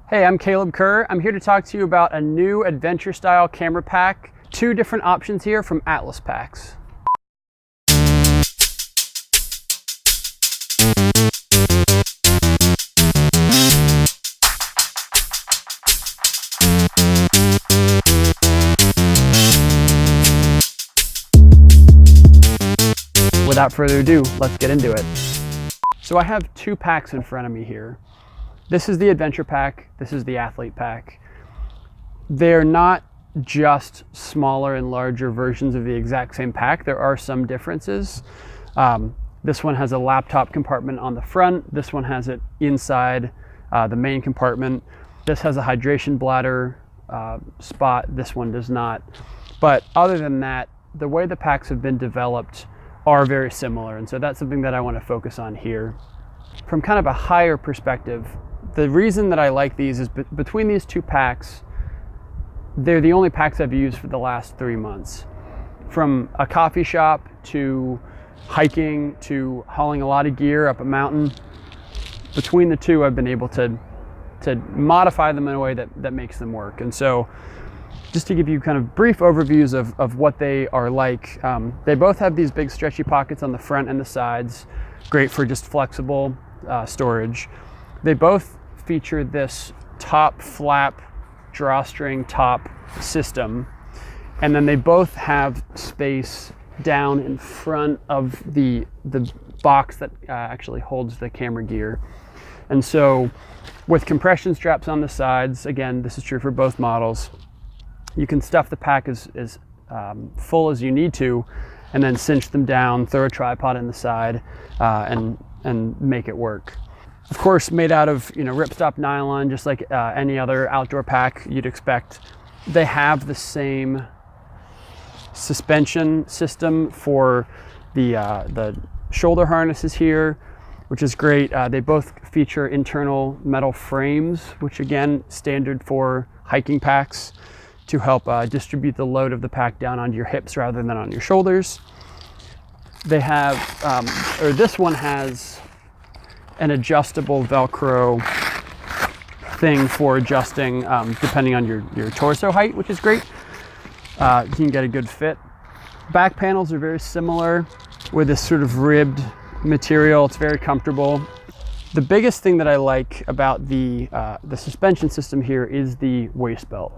Hey, I'm Caleb Kerr. I'm here to talk to you about a new adventure style camera pack. Two different options here from Atlas Packs. Without further ado, let's get into it. So I have two packs in front of me here. This is the adventure pack, this is the athlete pack. They're not just smaller and larger versions of the exact same pack. There are some differences. This one has a laptop compartment on the front. This one has it inside the main compartment. This has a hydration bladder spot. This one does not. But other than that, the way the packs have been developed are very similar. And so that's something that I want to focus on here. From kind of a higher perspective, the reason that I like these is between these two packs, they're the only packs I've used for the last 3 months. From a coffee shop to hiking to hauling a lot of gear up a mountain, between the two I've been able to modify them in a way that makes them work. And so just to give you kind of brief overviews of what they are like, they both have these big stretchy pockets on the front and the sides, great for just flexible storage. They both feature this top flap drawstring top system, and then they both have space down in front of the box that actually holds the camera gear. And so with compression straps on the sides, again, this is true for both models, you can stuff the pack as full as you need to, and then cinch them down, throw a tripod in the side, and make it work. Of course, made out of ripstop nylon, just like any other outdoor pack you'd expect. They have the same suspension system for the shoulder harnesses here, which is great. They both feature internal metal frames, which again, standard for hiking packs, to help distribute the load of the pack down onto your hips rather than on your shoulders. They have, or this one has an adjustable Velcro thing for adjusting depending on your torso height, which is great. You can get a good fit. Back panels are very similar with this sort of ribbed material. It's very comfortable. The biggest thing that I like about the suspension system here is the waist belt.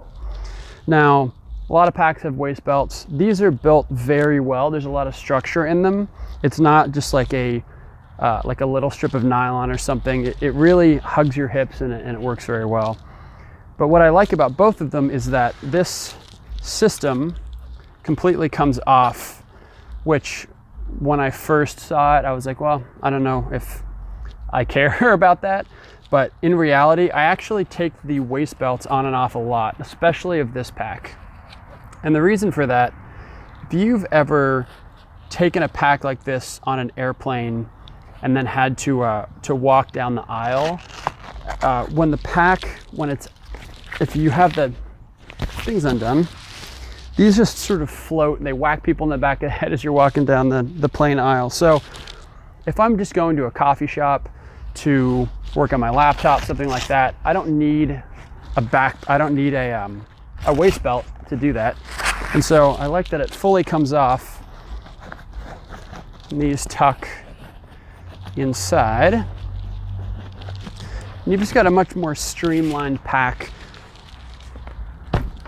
Now, a lot of packs have waist belts. These are built very well. There's a lot of structure in them. It's not just like a little strip of nylon or something. It really hugs your hips and it works very well. But what I like about both of them is that this system completely comes off, which when I first saw it, I was like, well, I don't know if I care about that. But in reality, I actually take the waist belts on and off a lot, especially of this pack. And the reason for that, if you've ever taken a pack like this on an airplane and then had to walk down the aisle, if you have the things undone, these just sort of float and they whack people in the back of the head as you're walking down the plane aisle. So if I'm just going to a coffee shop to work on my laptop, something like that, I don't need a waist belt to do that. And so I like that it fully comes off. And these tuck inside. And you've just got a much more streamlined pack.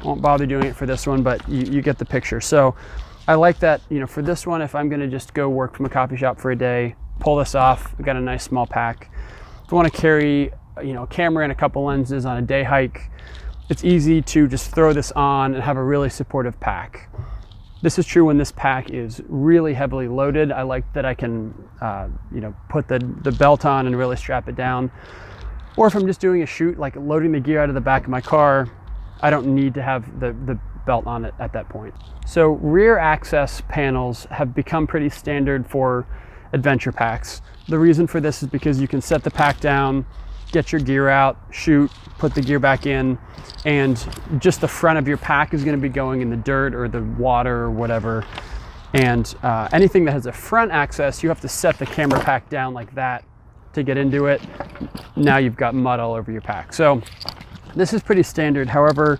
Won't bother doing it for this one, but you get the picture. So I like that, for this one, if I'm gonna just go work from a coffee shop for a day, pull this off, I've got a nice small pack. If I want to carry a camera and a couple lenses on a day hike, it's easy to just throw this on and have a really supportive pack. This is true when this pack is really heavily loaded. I like that I can put the belt on and really strap it down. Or if I'm just doing a shoot, like loading the gear out of the back of my car, I don't need to have the belt on it at that point. So rear access panels have become pretty standard for adventure packs. The reason for this is because you can set the pack down, get your gear out, shoot, put the gear back in, and just the front of your pack is going to be going in the dirt or the water or whatever. And anything that has a front access, you have to set the camera pack down like that to get into it. Now you've got mud all over your pack. So This is pretty standard. However,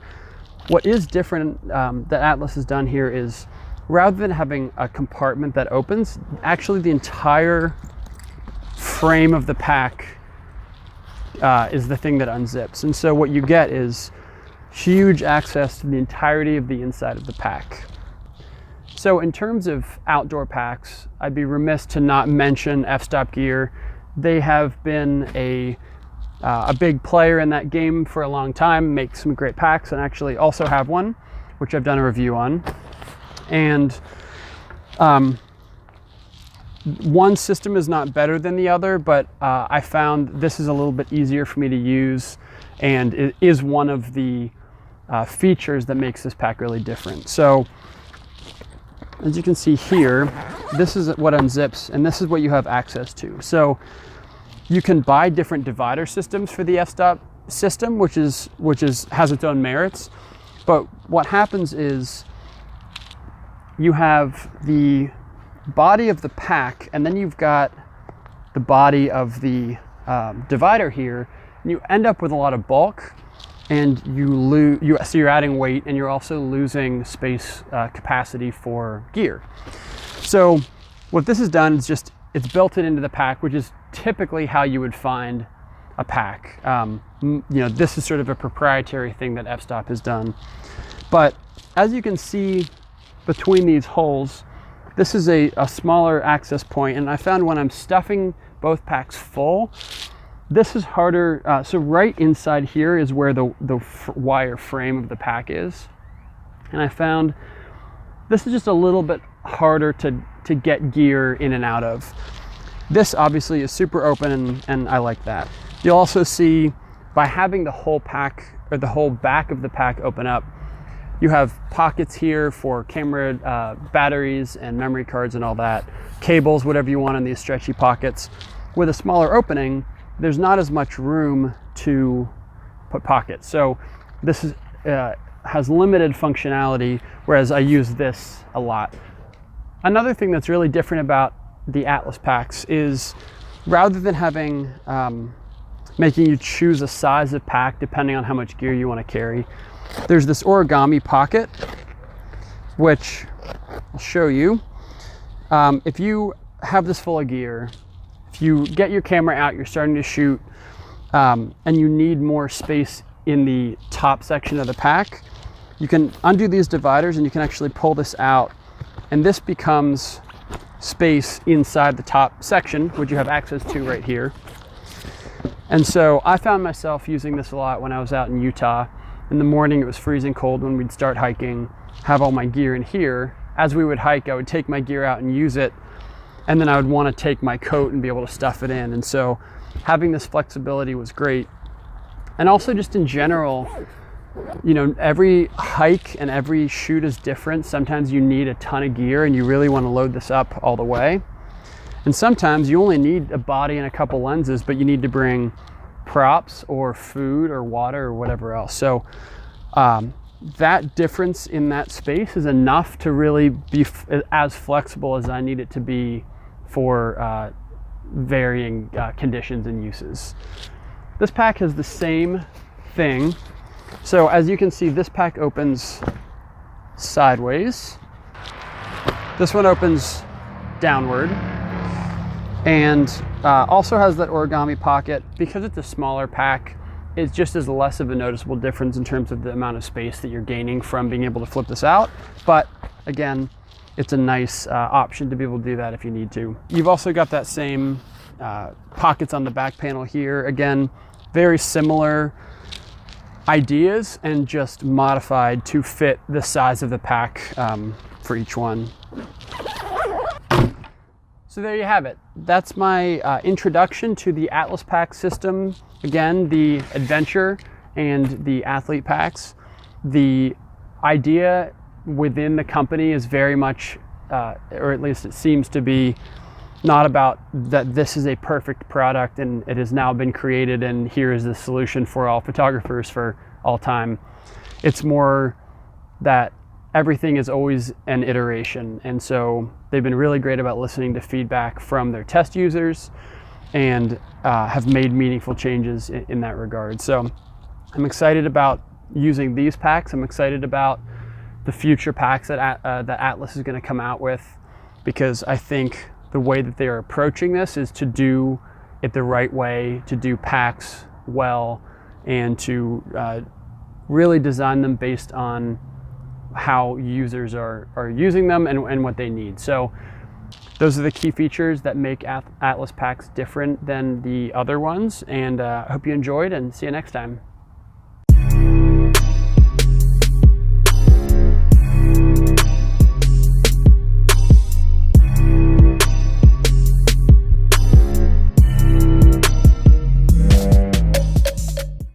what is different that Atlas has done here is, rather than having a compartment that opens, actually the entire frame of the pack is the thing that unzips. And so what you get is huge access to the entirety of the inside of the pack. So in terms of outdoor packs, I'd be remiss to not mention F-Stop Gear. They have been a big player in that game for a long time, make some great packs, and actually also have one, which I've done a review on. And one system is not better than the other, but I found this is a little bit easier for me to use, and it is one of the features that makes this pack really different. So as you can see here, this is what unzips, and this is what you have access to. So you can buy different divider systems for the F-Stop system, which has its own merits. But what happens is you have the body of the pack, and then you've got the body of the divider here, and you end up with a lot of bulk, and so you're adding weight, and you're also losing space capacity for gear. So what this has done is just, it's built it into the pack, which is typically how you would find a pack. This is sort of a proprietary thing that F-Stop has done. But as you can see between these holes, this is a smaller access point, and I found when I'm stuffing both packs full, this is harder. So right inside here is where the wire frame of the pack is. And I found this is just a little bit harder to get gear in and out of. This obviously is super open, and I like that. You'll also see by having the whole pack, or the whole back of the pack open up, you have pockets here for camera batteries and memory cards and all that, cables, whatever you want in these stretchy pockets. With a smaller opening, there's not as much room to put pockets. So this has limited functionality, whereas I use this a lot. Another thing that's really different about the Atlas packs is, rather than having making you choose a size of pack depending on how much gear you want to carry, there's this Origami pocket, which I'll show you. If you have this full of gear, if you get your camera out, you're starting to shoot, and you need more space in the top section of the pack, you can undo these dividers and you can actually pull this out, and this becomes space inside the top section, which you have access to right here. And so I found myself using this a lot when I was out in Utah. In the morning, it was freezing cold when we'd start hiking, have all my gear in here. As we would hike, I would take my gear out and use it, and then I would want to take my coat and be able to stuff it in. And so having this flexibility was great. And also just in general, every hike and every shoot is different. Sometimes you need a ton of gear and you really want to load this up all the way. And sometimes you only need a body and a couple lenses, but you need to bring props or food or water or whatever else. So that difference in that space is enough to really be as flexible as I need it to be for varying conditions and uses. This pack has the same thing. So as you can see, this pack opens sideways. This one opens downward, and also has that Origami pocket. Because it's a smaller pack, it just is less of a noticeable difference in terms of the amount of space that you're gaining from being able to flip this out. But again, it's a nice option to be able to do that if you need to. You've also got that same pockets on the back panel here. Again, very similar ideas, and just modified to fit the size of the pack for each one. So there you have it. That's my introduction to the Atlas pack system. Again, the adventure and the athlete packs. The idea within the company is very much, or at least it seems to be, not about that this is a perfect product and it has now been created and here is the solution for all photographers for all time. It's more that everything is always an iteration, and so they've been really great about listening to feedback from their test users and have made meaningful changes in that regard. So I'm excited about using these packs. I'm excited about the future packs that Atlas is going to come out with, because I think the way that they are approaching this is to do it the right way, to do packs well, and to really design them based on how users are using them and what they need. So those are the key features that make Atlas packs different than the other ones, and I hope you enjoyed, and see you next time.